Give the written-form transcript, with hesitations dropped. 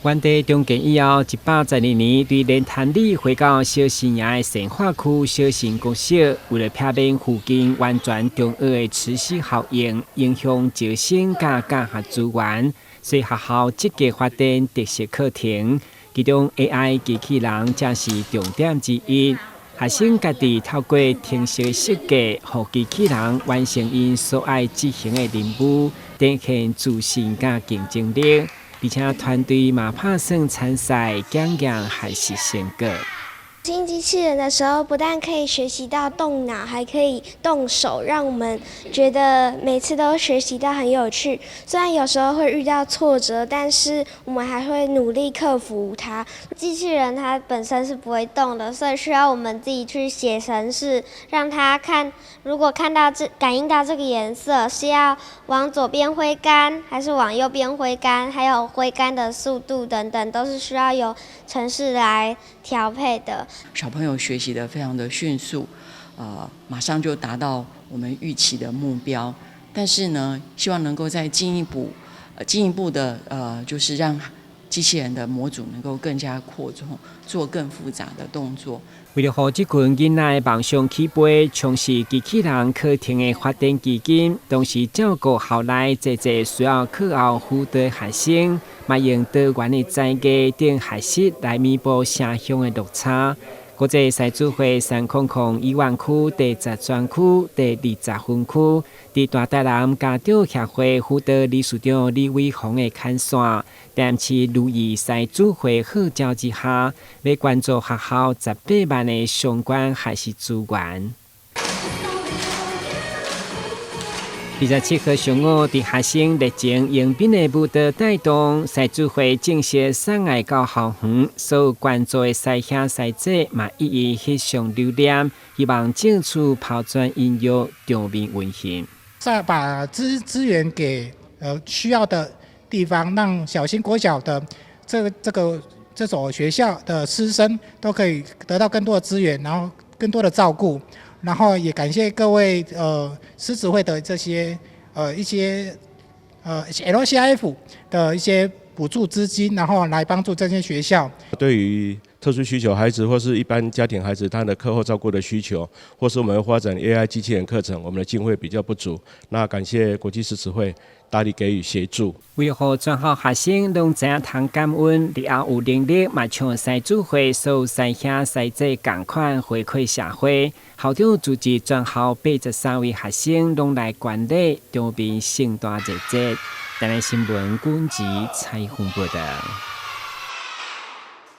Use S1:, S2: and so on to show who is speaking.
S1: 原地重建以后112年，对莲潭里回到小新营的生化区小新国小，为了避免附近完全中和的磁吸效应影响招生甲教学资源，所以学校积极发展特色课程，其中 AI 机器人才是重点之一。学生家己透过程式设计，让机器人完成因所爱执行的任务，展现自信甲竞争力。并且团队嘛打算参赛，检验学习成果。
S2: 新机器人的时候，不但可以学习到动脑，还可以动手，让我们觉得每次都学习到很有趣。虽然有时候会遇到挫折，但是我们还会努力克服它。机器人它本身是不会动的，所以需要我们自己去写程式，让它看，如果感应到这个颜色是要往左边挥杆，还是往右边挥杆，还有挥杆的速度等等，都是需要由程式来调配的。
S3: 小朋友学习得非常的迅速，马上就达到我们预期的目标。但是呢，希望能够再进一步的就是让机器人的模组能够更加扩充，做更复杂的动作。
S1: 为了让这群囡仔梦想起飞，从事机器人课程的发展基金，同时照顾校内侪需要课后辅导学生，嘛用多元的载具等学习来弥补城乡的落差。国际赛主会300医院区第10专区第20分区，伫大台南家长协会辅导理事长李伟宏的牵线，担起如意赛主会号召之下，要关注学校18万的相关学习资源。27号上午，伫学生热情迎宾的舞蹈带动，赛主会正式送爱到校园，所有关注的赛兄赛姐嘛一一翕相留念，希望争取抛砖引玉，场面温馨。
S4: 再把资源给需要的地方，让小新国小的这所学校的师生都可以得到更多的资源，然后更多的照顾。然后也感谢各位师职会的这些一些LCIF 的一些补助资金，然后来帮助这些学校。
S5: 对于特殊需求孩子或是一般家庭孩子，他的课后照顾的需求，或是我们会发展 AI 机器人课程，我们的经费比较不足。那感谢国际师职会大力给予协助。
S1: 为何全校学生拢知影通感恩，以后有能力嘛像赛主会所有赛兄赛姐同款回馈社会。校长组织全校83位学生拢来观礼，场面盛大热闹。台南新闻军集采访报道。